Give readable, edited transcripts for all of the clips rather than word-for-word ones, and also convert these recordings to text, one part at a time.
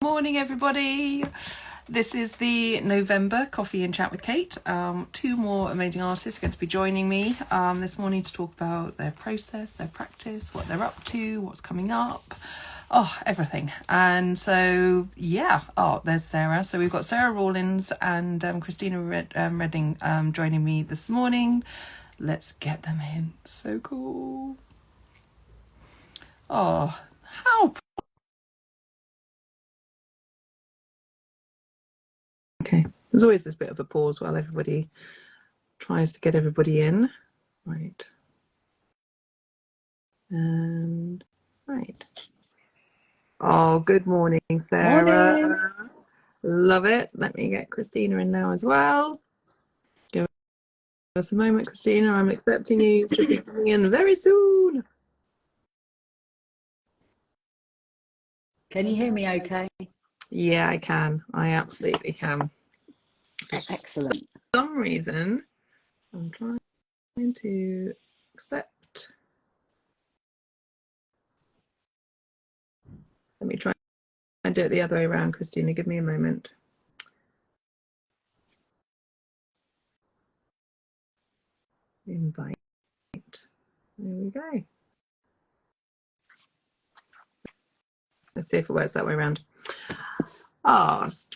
Morning, everybody. This is the November Coffee and Chat with Kate. Two more amazing artists are going to be joining me this morning to talk about their process, their practice, what they're up to, what's coming up, everything. And so, there's Sarah. So we've got Sarah Rawlins and Christina Reading joining me this morning. Let's get them in. So cool. Oh, how... Okay, there's always this bit of a pause while everybody tries to get everybody in. Right. And right. Oh, good morning, Sarah. Morning. Love it. Let me get Christina in now as well. Give us a moment, Christina. I'm accepting you. You should be coming in very soon. Can you hear me okay? Yeah, I can. I absolutely can. Excellent. For some reason, I'm trying to accept. Let me try and do it the other way around, Christina. Give me a moment. Invite. There we go. Let's see if it works that way around.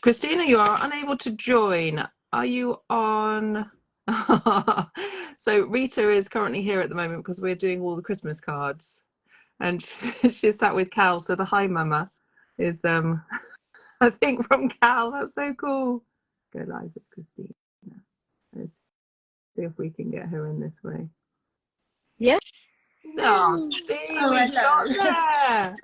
Christina, you are unable to join. Are you on? So Rita is currently here at the moment because we're doing all the Christmas cards, and she's sat with Cal. So the hi mama is I think from Cal. That's so cool. Go live with Christina. Let's see if we can get her in this way. Yeah. Oh, see, we got there.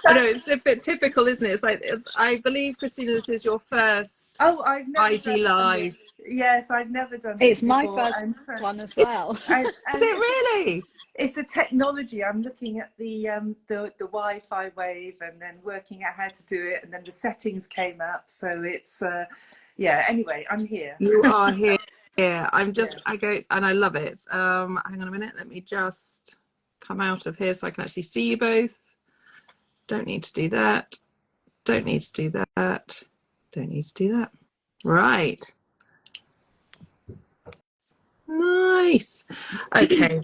I know, it's a bit typical, isn't it? It's like, I believe, Christina, this is your first I've never IG Live. Yes, I've never done this. It's my first one as well. Is it really? It's a technology. I'm looking at the Wi-Fi wave and then working out how to do it, and then the settings came up. So it's anyway, I'm here. You are here. Yeah, I go, and I love it. Hang on a minute, let me just come out of here so I can actually see you both. Don't need to do that. Don't need to do that. Don't need to do that. Right. Nice. Okay.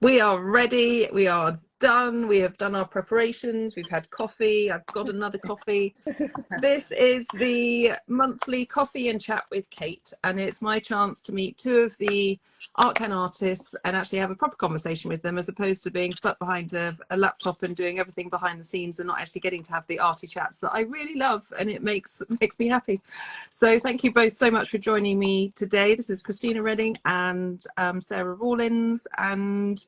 We are ready. We are done. We have done our preparations. We've had coffee. I've got another coffee. This is the monthly Coffee and Chat with Kate, and it's my chance to meet two of the ArtCan artists and actually have a proper conversation with them, as opposed to being stuck behind a laptop and doing everything behind the scenes and not actually getting to have the arty chats that I really love, and it makes me happy. So thank you both so much for joining me today. This is Christina Reading and Sarah Rawlins, and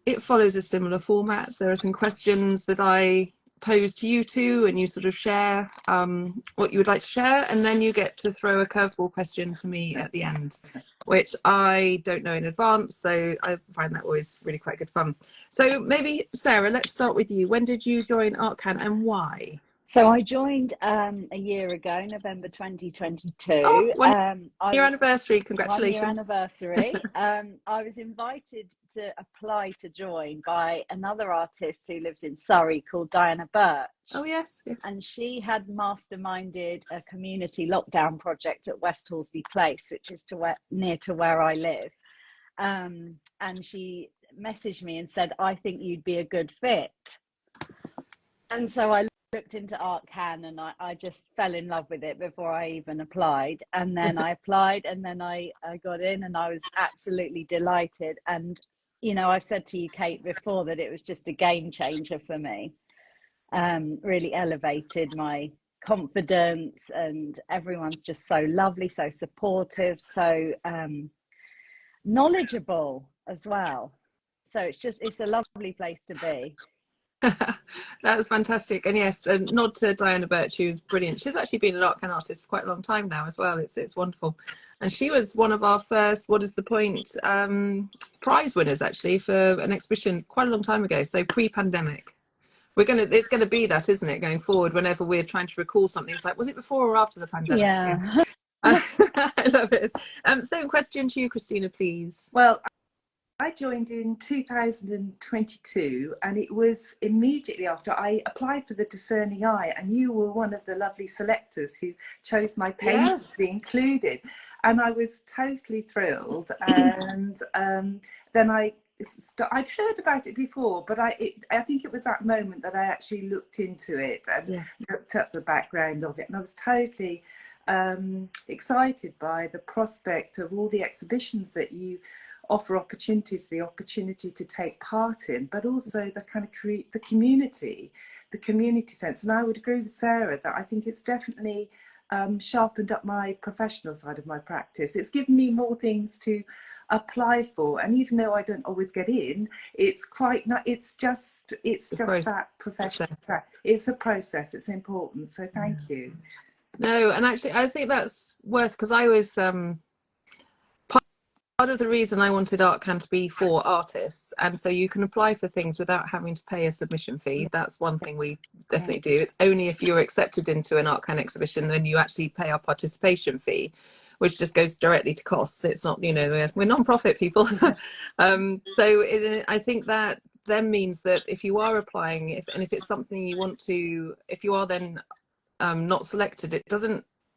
it follows a similar format. There are some questions that I pose to you two, and you sort of share what you would like to share, and then you get to throw a curveball question to me at the end, which I don't know in advance, so I find that always really quite good fun. So maybe, Sarah, let's start with you. When did you join ArtCan and why? So I joined a year ago, November 2022. Oh, your anniversary, congratulations. 1 year anniversary. I was invited to apply to join by another artist who lives in Surrey called Diana Birch. Oh, yes. And she had masterminded a community lockdown project at West Horsley Place, which is near to where I live. And she messaged me and said, I think you'd be a good fit. And so I looked into ArtCan, and I just fell in love with it before I even applied. And then I applied, and then I got in, and I was absolutely delighted. And, you know, I've said to you, Kate, before that it was just a game changer for me. Really elevated my confidence, and everyone's just so lovely, so supportive, so knowledgeable as well. So it's a lovely place to be. That was fantastic. And yes, a nod to Diana Birch, who's brilliant. She's actually been an ArtCan artist for quite a long time now as well. It's wonderful. And she was one of our first What Is the Point prize winners, actually, for an exhibition quite a long time ago, so pre-pandemic. It's gonna be that, isn't it, going forward, whenever we're trying to recall something. It's like, was it before or after the pandemic? Yeah. I love it. Same question to you, Christina, please. Well, I joined in 2022, and it was immediately after I applied for the Discerning Eye, and you were one of the lovely selectors who chose my painting to be included, and I was totally thrilled. And then I'd heard about it before, but I think it was that moment that I actually looked into it and looked up the background of it, and I was totally excited by the prospect of all the exhibitions that you offer opportunities, the opportunity to take part in, but also the kind of create the community sense. And I would agree with Sarah that I think it's definitely sharpened up my professional side of my practice. It's given me more things to apply for, and even though I don't always get in, it's quite not. It's just that professional. It's a process. It's important. So thank you. No, and actually, I think that's worth, because I was part of the reason I wanted ArtCan to be for artists, and so you can apply for things without having to pay a submission fee. That's one thing we definitely do. It's only if you're accepted into an ArtCan exhibition then you actually pay our participation fee, which just goes directly to costs. It's not, you know, we're non-profit people. I think that then means that if you are applying, if it's something you want to, if you are then not selected,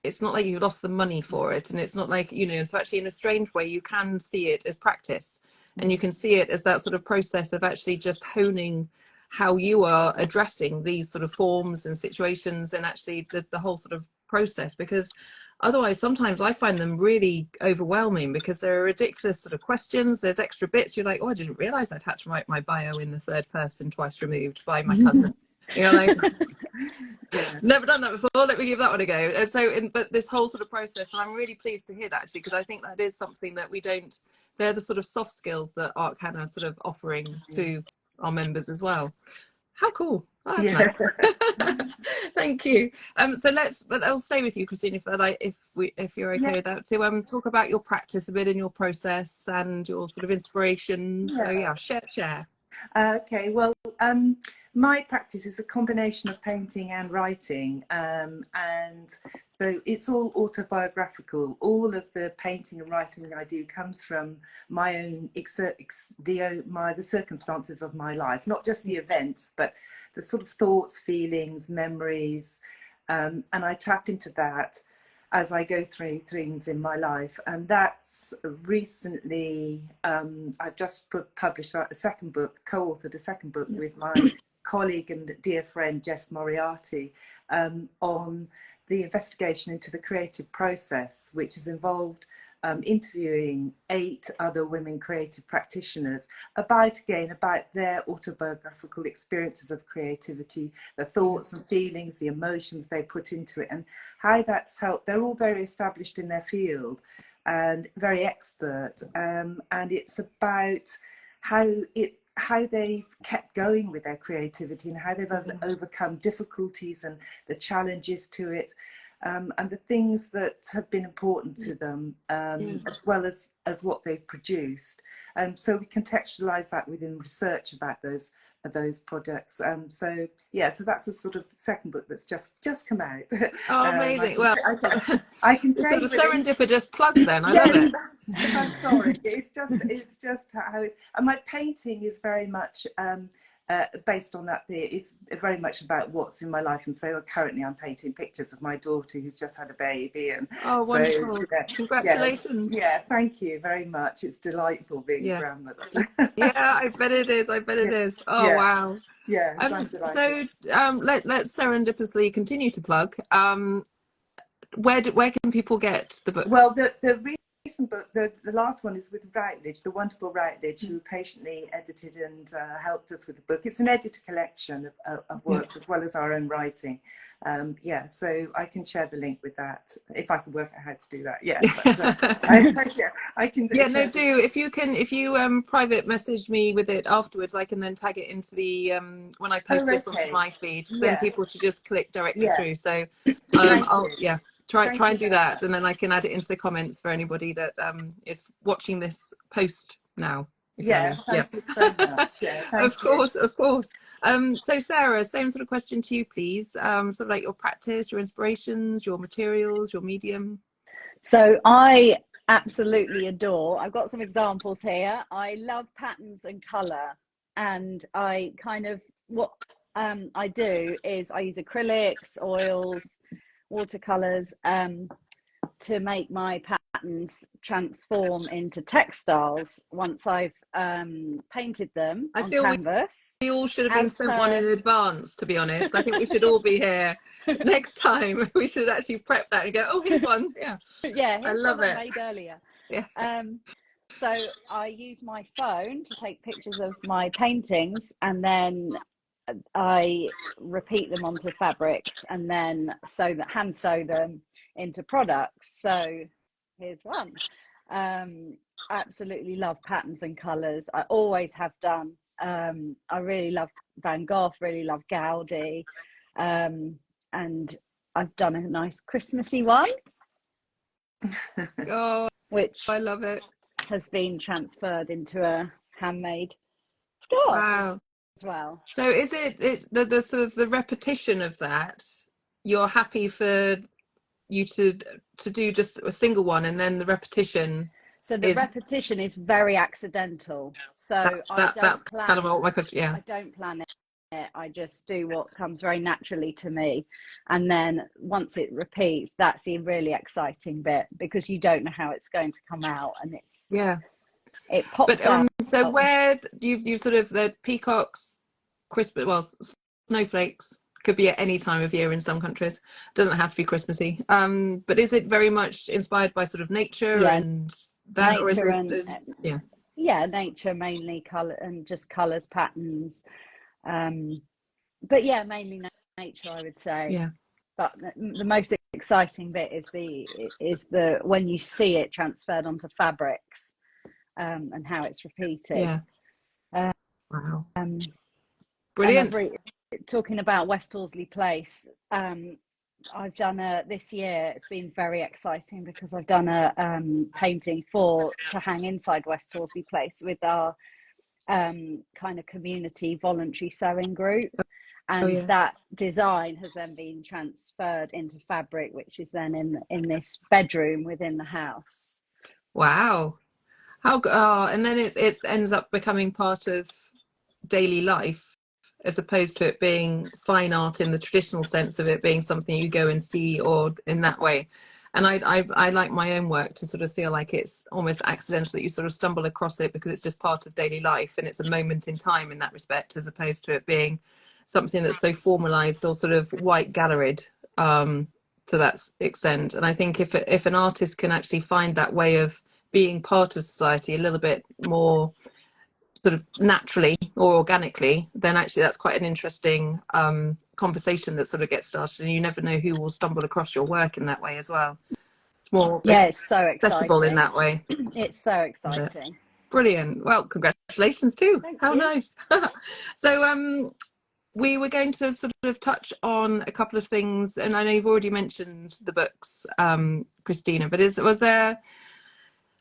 it's not like you lost the money for it, and it's not like, you know, so actually in a strange way you can see it as practice, and you can see it as that sort of process of actually just honing how you are addressing these sort of forms and situations, and actually the whole sort of process, because otherwise sometimes I find them really overwhelming because there are ridiculous sort of questions, there's extra bits, you're like, oh, I didn't realize I'd had to write my bio in the third person twice removed by my cousin. You're like, never done that before, let me give that one a go. And so but this whole sort of process, and I'm really pleased to hear that, actually, because I think that is something that we don't, they're the sort of soft skills that ArtCan are sort of offering to our members as well. How cool. Oh, that's nice. Thank you. But I'll stay with you, Christina, if you're okay with that, to talk about your practice a bit and your process and your sort of inspirations. So share. Okay, well, my practice is a combination of painting and writing, and so it's all autobiographical. All of the painting and writing I do comes from my own the circumstances of my life, not just the events, but the sort of thoughts, feelings, memories, and I tap into that as I go through things in my life. And that's recently, I've just published a second book, co-authored a second book with my colleague and dear friend Jess Moriarty, on the investigation into the creative process, which has involved interviewing 8 other women creative practitioners about their autobiographical experiences of creativity, the thoughts and feelings, the emotions they put into it, and how that's helped. They're all very established in their field and very expert, and it's about how they've kept going with their creativity and how they've overcome difficulties and the challenges to it. And the things that have been important to them, as well as what they've produced. So we contextualise that within research about those projects. So that's the sort of second book that's just come out. Oh, amazing. I can this tell is a serendipitous plug then. I love it. I'm sorry. It's just how it's, and my painting is very much based on that. It's very much about what's in my life, and so currently I'm painting pictures of my daughter who's just had a baby. And wonderful. So, congratulations. Thank you very much. It's delightful being a grandmother. I bet it is. Oh, wow. So let's serendipitously continue to plug. Where can people get the book? Well, the recent book, the last one, is with Routledge, the wonderful Routledge, who patiently edited and helped us with the book. It's an edited collection of work as well as our own writing. So I can share the link with that if I can work out how to do that. I can. Do if you private message me with it afterwards, I can then tag it into the when I post this onto my feed, because then people should just click directly through. So I'll try and do that, and then I can add it into the comments for anybody that is watching this post now. Thank you so much. Of course. So Sarah, same sort of question to you, please. Sort of like your practice, your inspirations, your materials, your medium. So I absolutely adore. I've got some examples here. I love patterns and colour, and I kind of, what I do is I use acrylics, oils, watercolours to make my patterns transform into textiles once I've painted them I on feel canvas. we all should have been As sent one in per, advance, to be honest. I think we should all be here next time. We should actually prep that and go, oh, here's one. Yeah, yeah, I here's love one I it. made earlier. Yeah. So I use my phone to take pictures of my paintings, and then I repeat them onto fabrics, and then hand sew them into products. So here's one. Absolutely love patterns and colours. I always have done. I really love Van Gogh, really love Gaudi, and I've done a nice Christmassy one, Oh, which I love it. has been transferred into a handmade scarf Wow. as well. So is it the sort of the repetition of that? You're happy for you to do just a single one, and then the repetition So the is repetition is very accidental. So that's kind of what my question. Yeah. I don't plan it. I just do what comes very naturally to me. And then once it repeats, that's the really exciting bit, because you don't know how it's going to come out, and it pops But out. so where you've sort of the peacocks, Christmas, well, snowflakes could be at any time of year in some countries. Doesn't have to be Christmassy. But is it very much inspired by sort of nature and that, or is nature it? and nature mainly, color and just colors, patterns. But yeah, mainly nature, I would say. Yeah. But the most exciting bit is the when you see it transferred onto fabrics, and how it's repeated. Yeah. Wow. Brilliant. Brilliant. Talking about West Horsley Place, I've done this year. It's been very exciting because I've done a painting to hang inside West Horsley Place with our kind of community voluntary sewing group, and that design has then been transferred into fabric, which is then in this bedroom within the house. Wow. And then it ends up becoming part of daily life, as opposed to it being fine art in the traditional sense of it being something you go and see, or in that way. And I like my own work to sort of feel like it's almost accidental, that you sort of stumble across it because it's just part of daily life, and it's a moment in time in that respect, as opposed to it being something that's so formalized or sort of white galleried to that extent. And I think if an artist can actually find that way of being part of society a little bit more sort of naturally or organically, then actually that's quite an interesting conversation that sort of gets started, and you never know who will stumble across your work in that way as well. It's more it's so accessible exciting in that way. It's so exciting. Brilliant. Well, congratulations too. How you. Nice. So we were going to sort of touch on a couple of things, and I know you've already mentioned the books, Christina, but was there,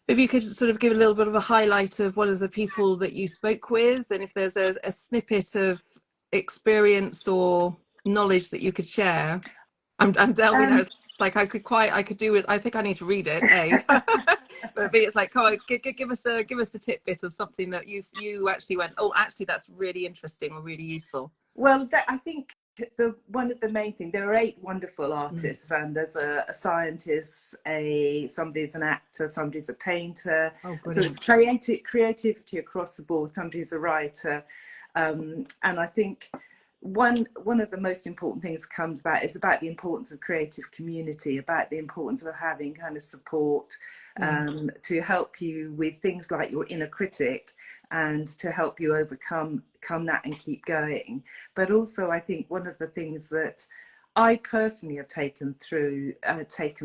if you could sort of give a little bit of a highlight of one of the people that you spoke with, and if there's a snippet of experience or knowledge that you could share. I'm delving now. It's like I could do it. I think I need to read it, A. But B, it's like, give us a tidbit of something that you actually went, oh, actually that's really interesting or really useful. Well, I think one of the main things, there are 8 wonderful artists, and there's a scientist, somebody's an actor, somebody's a painter. So it's creativity across the board. Somebody's a writer, and I think one of the most important things comes about is about the importance of creative community, about the importance of having kind of support to help you with things like your inner critic, and to help you overcome that and keep going. But also, I think one of the things that I personally have taken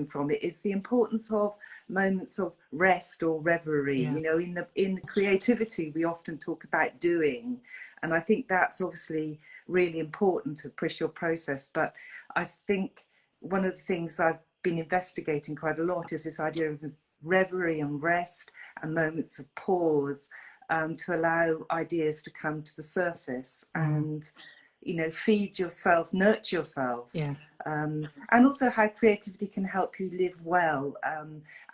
from it is the importance of moments of rest or reverie. You know, in creativity, we often talk about doing, and I think that's obviously really important to push your process. But I think one of the things I've been investigating quite a lot is this idea of reverie and rest and moments of pause, to allow ideas to come to the surface. And you know, feed yourself, nurture yourself. Yeah. And also how creativity can help you live well,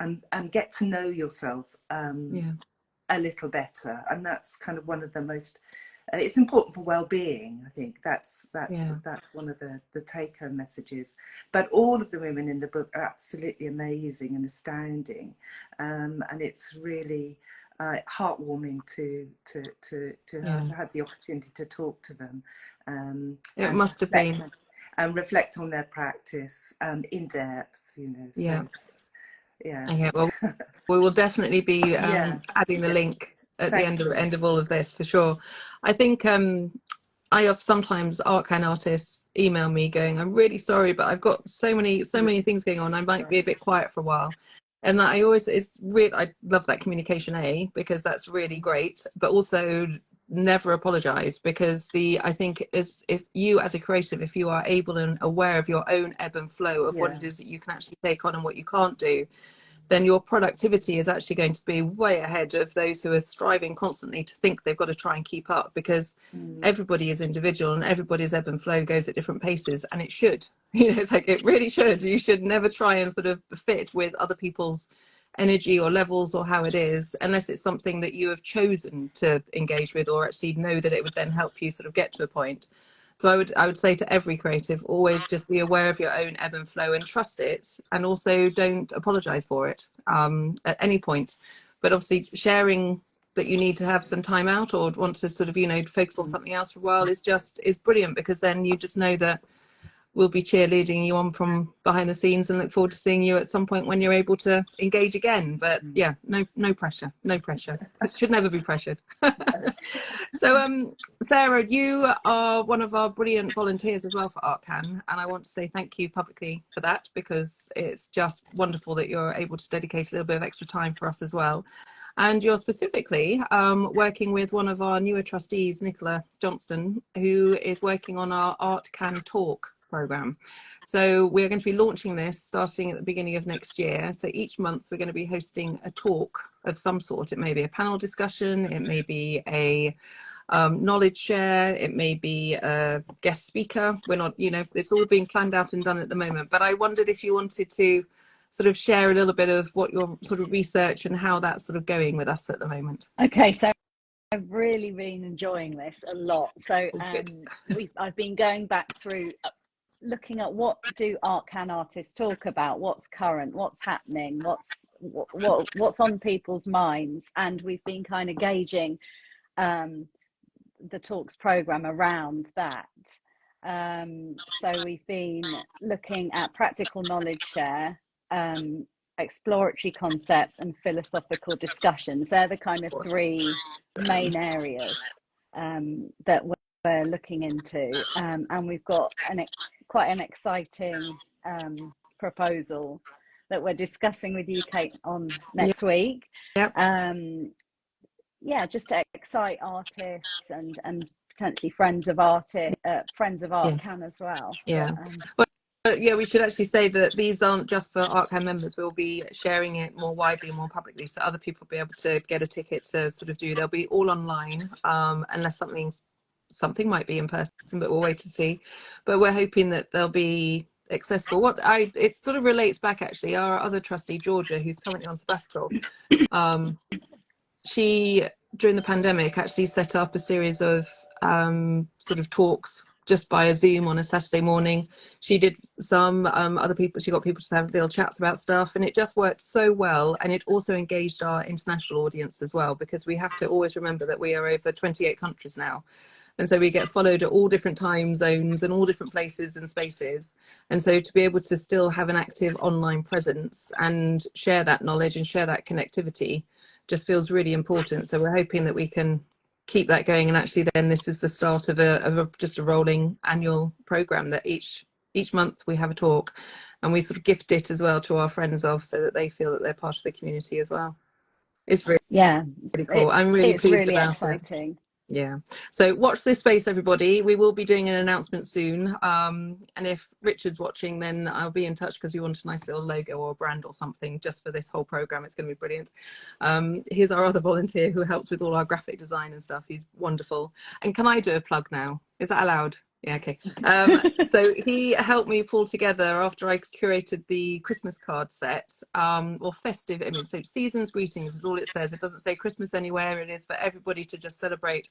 and get to know yourself a little better. And that's kind of one of the most, it's important for well-being. I think that's one of the take-home messages. But all of the women in the book are absolutely amazing and astounding, and it's really heartwarming to have had the opportunity to talk to them. It must have been. And reflect on their practice in depth, you know. So, Okay, well, we will definitely be adding the link at the end of all of this for sure. I think I have sometimes ArtCan artists email me going, I'm really sorry, but I've got so many things going on. I might be a bit quiet for a while. And I love that communication, because that's really great, but also never apologize, because I think if you as a creative, if you are able and aware of your own ebb and flow of what it is that you can actually take on and what you can't do, then your productivity is actually going to be way ahead of those who are striving constantly to think they've got to try and keep up, because everybody is individual and everybody's ebb and flow goes at different paces, and it should, you know, it's like, it really should. You should never try and sort of fit with other people's energy or levels or how it is, unless it's something that you have chosen to engage with, or actually know that it would then help you sort of get to a point. So I would say to every creative, always just be aware of your own ebb and flow and trust it, and also don't apologize for it at any point. But obviously sharing that you need to have some time out or want to sort of, you know, focus on something else for a while is brilliant, because then you just know that we'll be cheerleading you on from behind the scenes and look forward to seeing you at some point when you're able to engage again. But yeah, no pressure. It should never be pressured. So Sarah, you are one of our brilliant volunteers as well for ArtCan, and I want to say thank you publicly for that, because it's just wonderful that you're able to dedicate a little bit of extra time for us as well. And you're specifically working with one of our newer trustees, Nicola Johnston, who is working on our ArtCan Talk program. So we're going to be launching this starting at the beginning of next year. So each month we're going to be hosting a talk of some sort. It may be a panel discussion, it may be a knowledge share, it may be a guest speaker. We're not, you know, it's all being planned out and done at the moment. But I wondered if you wanted to sort of share a little bit of what your sort of research and how that's sort of going with us at the moment. Okay, so I've really been enjoying this a lot. So I've been going back through looking at what do ArtCan artists talk about, what's current, what's happening, what's on people's minds, and we've been kind of gauging the talks program around that. So we've been looking at practical knowledge share, exploratory concepts, and philosophical discussions. They're the kind of three main areas that we're looking into, and we've got quite an exciting proposal that we're discussing with you, Kate, on next week. Just to excite artists and potentially friends of ArtCan as well. But yeah, we should actually say that these aren't just for ArtCan members. We'll be sharing it more widely and more publicly, so other people will be able to get a ticket to sort of do. They'll be all online, unless something might be in person, but we'll wait to see. But we're hoping that they'll be accessible. It sort of relates back, actually, our other trustee, Georgia, who's currently on sabbatical, she, during the pandemic, actually set up a series of sort of talks just via Zoom on a Saturday morning. She did some other people, she got people to have little chats about stuff, and it just worked so well. And it also engaged our international audience as well, because we have to always remember that we are over 28 countries now. And so we get followed at all different time zones and all different places and spaces. And so to be able to still have an active online presence and share that knowledge and share that connectivity just feels really important. So we're hoping that we can keep that going. And actually then this is the start of just a rolling annual program that each month we have a talk, and we sort of gift it as well to our friends so that they feel that they're part of the community as well. It's really, really cool. I'm really pleased really about exciting. it. Yeah. So watch this space, everybody. We will be doing an announcement soon. And if Richard's watching, then I'll be in touch, because we want a nice little logo or brand or something just for this whole program. It's going to be brilliant. Here's our other volunteer who helps with all our graphic design and stuff. He's wonderful. And can I do a plug now? Is that allowed? Yeah, okay. So he helped me pull together after I curated the Christmas card set, or festive image. So season's greetings is all it says. It doesn't say Christmas anywhere. It is for everybody to just celebrate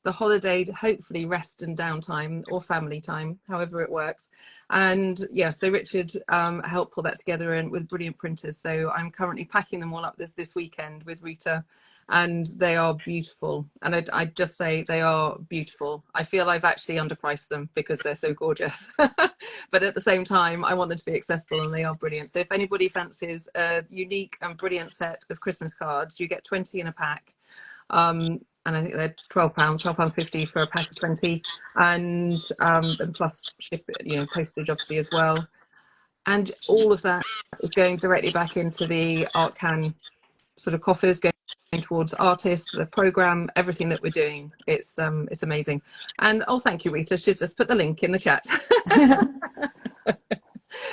the holiday, hopefully rest and downtime or family time, however it works. And yeah, so Richard helped pull that together and with brilliant printers. So I'm currently packing them all up this weekend with Rita, and they are beautiful. And I just say they are beautiful. I feel I've actually underpriced them because they're so gorgeous. But at the same time, I want them to be accessible, and they are brilliant. So if anybody fancies a unique and brilliant set of Christmas cards, you get 20 in a pack. And I think they're £12.50 for a pack of 20, and plus ship, postage obviously as well. And all of that is going directly back into the ArtCan sort of coffers, going towards artists, the program, everything that we're doing. It's amazing. And thank you, Rita. She's just put the link in the chat.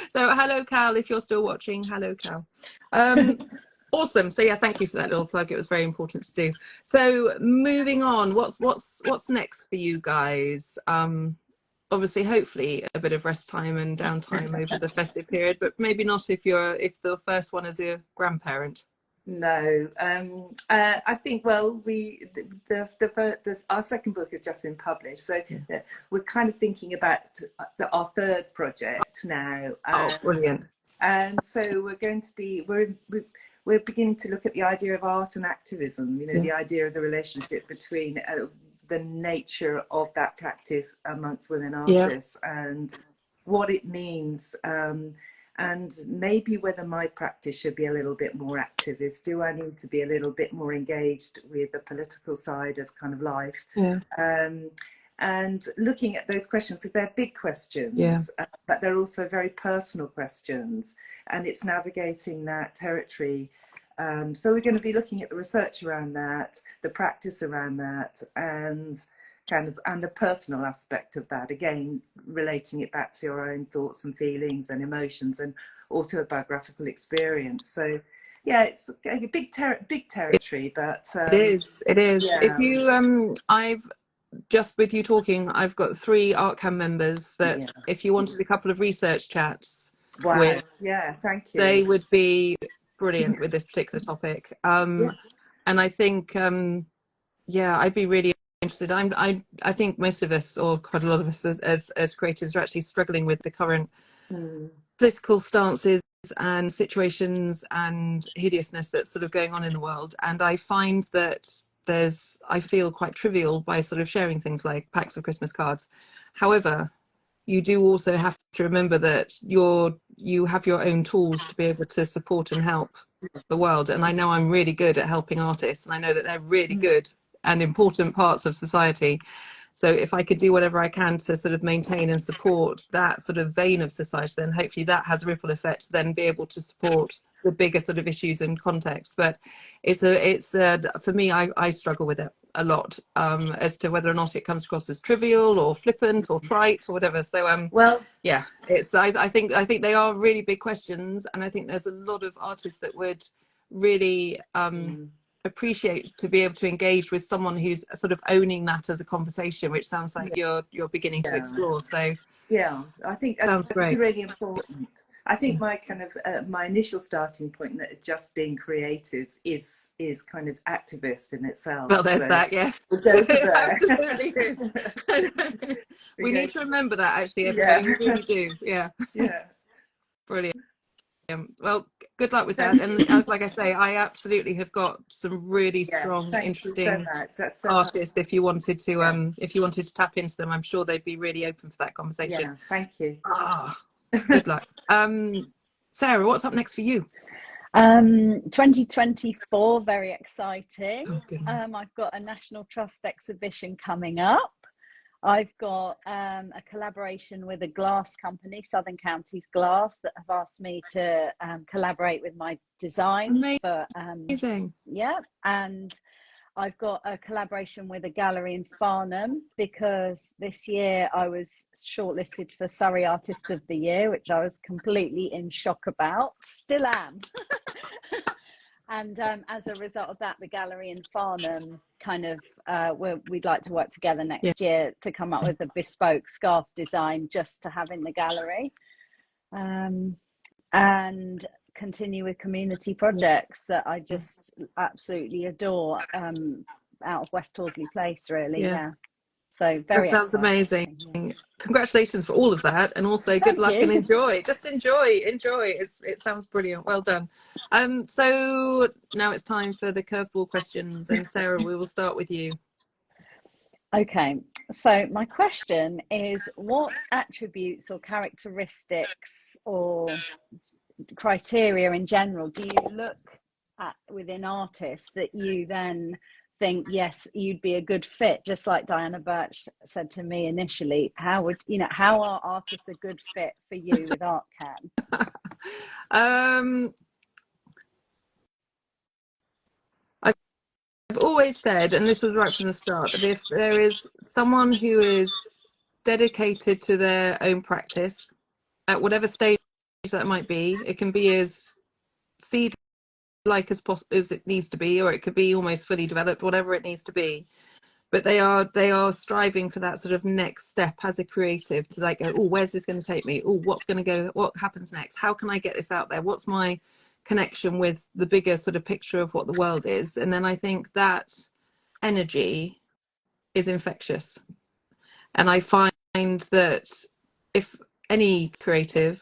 So hello, Cal, if you're still watching. Hello, Cal. Awesome. So yeah, thank you for that little plug. It was very important to do. So moving on, what's next for you guys? Obviously, hopefully a bit of rest time and downtime over the festive period, but maybe not if the first one is a grandparent. No, I think, well, our second book has just been published, so we're kind of thinking about our third project now. Oh, brilliant. And so we're beginning to look at the idea of art and activism, the idea of the relationship between the nature of that practice amongst women artists and what it means, and maybe whether my practice should be a little bit more activist. Do I need to be a little bit more engaged with the political side of kind of life? And looking at those questions, because they're big questions, but they're also very personal questions, and it's navigating that territory. So we're going to be looking at the research around that, the practice around that, and the personal aspect of that, again relating it back to your own thoughts and feelings and emotions and autobiographical experience. So yeah, it's a big territory, but it is. yeah. If you I've just with you talking, I've got 3 ArtCan members that if you wanted a couple of research chats with, thank you, they would be brilliant with this particular topic. And I think I'd be really interested. I think most of us, or quite a lot of us as creators, are actually struggling with the current political stances and situations and hideousness that's sort of going on in the world. And I find that I feel quite trivial by sort of sharing things like packs of Christmas cards. However, you do also have to remember that you have your own tools to be able to support and help the world. And I know I'm really good at helping artists, and I know that they're really good and important parts of society. So if I could do whatever I can to sort of maintain and support that sort of vein of society, then hopefully that has a ripple effect to then be able to support the bigger sort of issues and context. But it's for me, I struggle with it a lot, as to whether or not it comes across as trivial or flippant or trite or whatever. So I think they are really big questions, and I think there's a lot of artists that would really appreciate to be able to engage with someone who's sort of owning that as a conversation, which sounds like you're beginning to explore. So I think that's really important. I think my kind of my initial starting point, that is just being creative, is kind of activist in itself. Well, there's that, yes. We'll go for there. Absolutely is. We need to remember that, actually, everybody. We really do. Yeah. Brilliant. Well, good luck with that. And like I say, I absolutely have got some really strong, interesting artists. If you wanted to tap into them, I'm sure they'd be really open for that conversation. Yeah, thank you. Good luck. Sarah, what's up next for you? 2024, very exciting. I've got a National Trust exhibition coming up. I've got a collaboration with a glass company, Southern Counties Glass, that have asked me to collaborate with my design. Amazing. And I've got a collaboration with a gallery in Farnham, because this year I was shortlisted for Surrey Artist of the Year, which I was completely in shock about. Still am. And as a result of that, the gallery in Farnham kind of, we'd like to work together next year to come up with a bespoke scarf design just to have in the gallery, and continue with community projects that I just absolutely adore, out of West Horsley Place, really. Yeah. So very That sounds amazing. Congratulations for all of that, and also good luck and enjoy. Just enjoy. It sounds brilliant. Well done. So now it's time for the curveball questions, and Sarah, we will start with you. Okay, so my question is, what attributes or characteristics or criteria in general do you look at within artists that you then think, yes, you'd be a good fit? Just like Diana Birch said to me initially, how are artists a good fit for you with ArtCan? I've always said, and this was right from the start, that if there is someone who is dedicated to their own practice at whatever stage that might be, it can be as seed like as possible as it needs to be, or it could be almost fully developed, whatever it needs to be, but they are striving for that sort of next step as a creative, to like go, oh, where's this going to take me? Oh, what's going to go, what happens next? How can I get this out there? What's my connection with the bigger sort of picture of what the world is? And then I think that energy is infectious, and I find that if any creative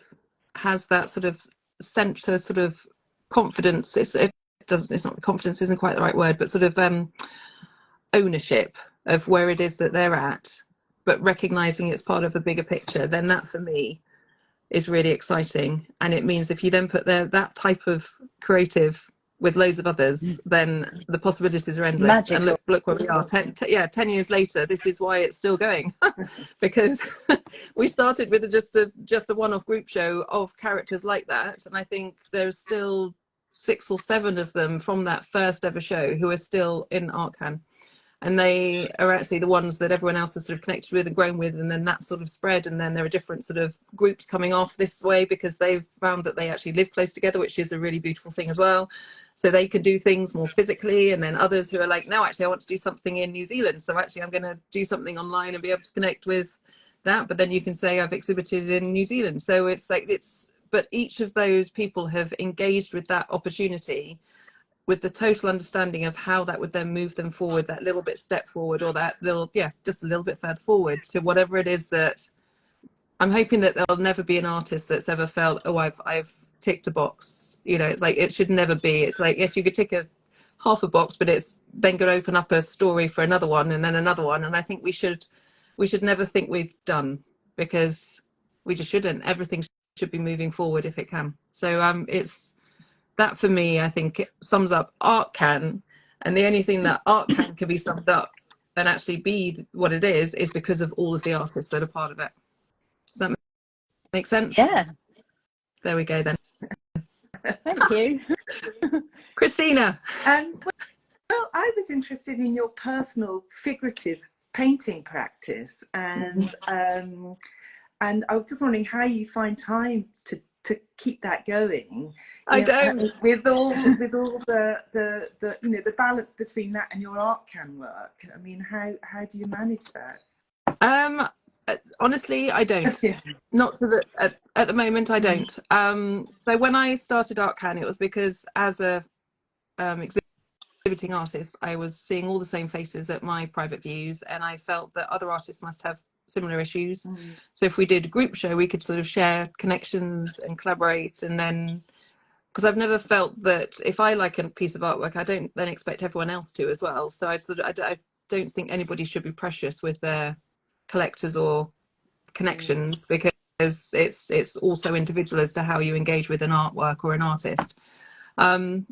has that sort of center sort of confidence, it's not, confidence isn't quite the right word, but sort of ownership of where it is that they're at, but recognizing it's part of a bigger picture, then that for me is really exciting. And it means if you then put that type of creative with loads of others, then the possibilities are endless. Magical. And look where we are 10 years later. This is why it's still going, because we started with just a one-off group show of characters like that, and I think there's still 6 or 7 of them from that first ever show who are still in ArtCan, and they are actually the ones that everyone else has sort of connected with and grown with, and then that sort of spread, and then there are different sort of groups coming off this way because they've found that they actually live close together, which is a really beautiful thing as well, so they can do things more physically. And then others who are like, no, actually I want to do something in New Zealand, so actually I'm going to do something online and be able to connect with that, but then you can say I've exhibited in New Zealand. So it's like, but each of those people have engaged with that opportunity with the total understanding of how that would then move them forward, that little bit step forward, or that little, just a little bit further forward to whatever it is that I'm hoping that there'll never be an artist that's ever felt, oh, I've ticked a box. It's like, it should never be. It's like, yes, you could tick half a box, but it's then going to open up a story for another one and then another one. And I think we should never think we've done, because we just shouldn't. Everything should be moving forward if it can. So it's that for me, I think it sums up ArtCan, and the only thing that ArtCan can be summed up and actually be what it is because of all of the artists that are part of it. Does that make sense? Yeah. There we go then. Thank you. Christina. Well, I was interested in your personal figurative painting practice, and I was just wondering how you find time to keep that going. I don't. With all the balance between that and your ArtCan work. I mean, how do you manage that? Honestly, I don't. Yeah. Not to at the moment, I don't. So when I started ArtCan, it was because as a exhibiting artist, I was seeing all the same faces at my private views, and I felt that other artists must have similar issues. So if we did a group show, we could sort of share connections and collaborate. And then, because I've never felt that if I like a piece of artwork, I don't then expect everyone else to as well. So I don't think anybody should be precious with their collectors or connections, because it's also individual as to how you engage with an artwork or an artist. And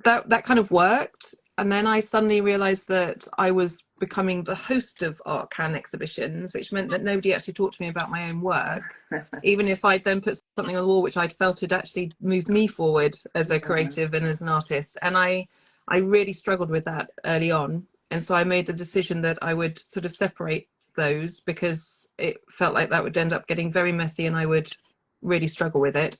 that kind of worked. And then I suddenly realized that I was becoming the host of ArtCan exhibitions, which meant that nobody actually talked to me about my own work, even if I'd then put something on the wall which I'd felt had actually moved me forward as a creative and as an artist. And I really struggled with that early on. And so I made the decision that I would sort of separate those, because it felt like that would end up getting very messy and I would really struggle with it.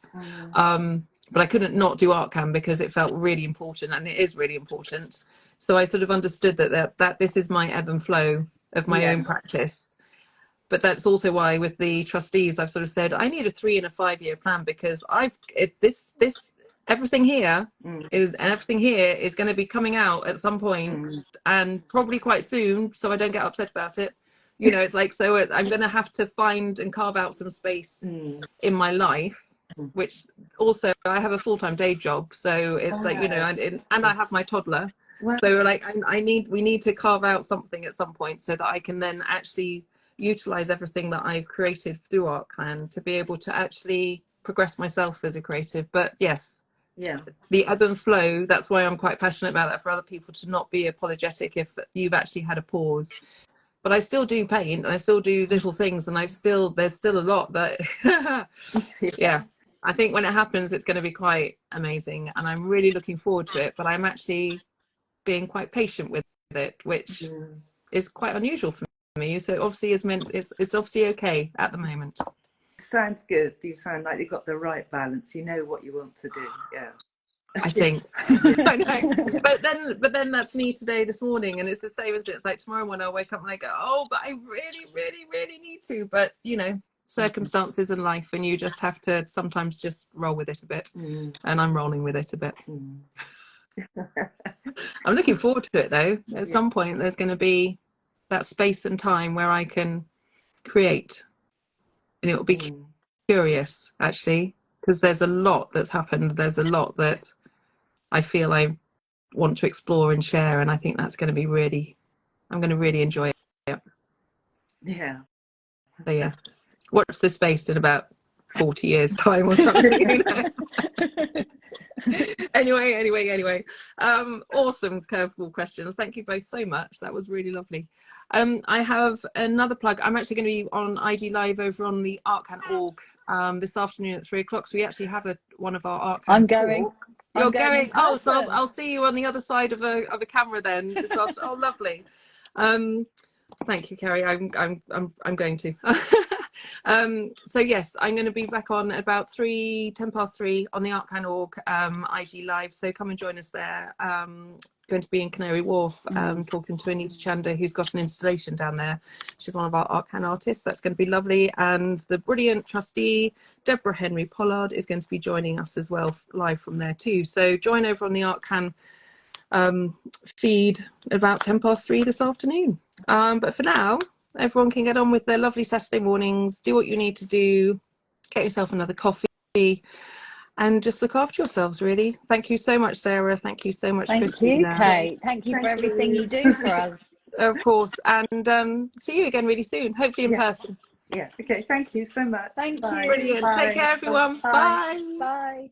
but I couldn't not do ArtCan because it felt really important, and it is really important. So I sort of understood that this is my ebb and flow of my own practice. But that's also why with the trustees, I've sort of said I need a 3 and a 5 year plan, because everything here is going to be coming out at some point, and probably quite soon, so I don't get upset about it. You know, it's like, so I'm going to have to find and carve out some space in my life, which also I have a full-time day job, so it's like, you know, and I have my toddler. Wow. So like we need to carve out something at some point so that I can then actually utilize everything that I've created through ArtCan to be able to actually progress myself as a creative. But yes, the ebb and flow, that's why I'm quite passionate about that, for other people to not be apologetic if you've actually had a pause. But I still do paint, and I still do little things, and there's still a lot that yeah, I think when it happens it's going to be quite amazing, and I'm really looking forward to it. But I'm actually being quite patient with it, which is quite unusual for me. So obviously it's obviously okay at the moment. Sounds good. You sound like you've got the right balance. You know what you want to do. Yeah, I think. I know. But then that's me this morning, and it's the same as it's like tomorrow when I wake up and I go, oh, but I really, really, really need to. But you know, circumstances in life, and you just have to sometimes just roll with it a bit. And I'm rolling with it a bit. I'm looking forward to it though. At some point there's going to be that space and time where I can create, and it will be curious actually, because there's a lot that's happened. There's a lot that I feel I want to explore and share, and I think that's going to be I'm going to really enjoy it. Yeah. So yeah, watch this space in about 40 years time or something. You know? Anyway, awesome curveball questions. Thank you both so much. That was really lovely. I have another plug. I'm actually going to be on IG Live over on the ArtCan.org this afternoon at 3 o'clock. So we actually have one of our ArtCan. I'm going. Talk. You're going. Oh, so person. I'll see you on the other side of a camera then. This afternoon. Oh, lovely. Thank you, Carrie. I'm going to. So yes, I'm going to be back on at about 3:10 past 3 on the ArtCan.org IG Live. So come and join us there. Going to be in Canary Wharf, talking to Anita Chanda, who's got an installation down there. She's one of our ArtCan artists. That's going to be lovely. And the brilliant trustee Deborah Henry Pollard is going to be joining us as well, live from there too. So join over on the ArtCan feed at about 3:10 this afternoon. But for now, everyone can get on with their lovely Saturday mornings, do what you need to do, get yourself another coffee, and just look after yourselves, really. Thank you so much, Sarah. Thank you so much, Christina. Thank you, Kate. Thank you for everything you do for us. Of course. And see you again really soon, hopefully in person. Yeah. Okay. Thank you so much. Thank you. Brilliant. Bye. Take care, everyone. Bye. Bye. Bye.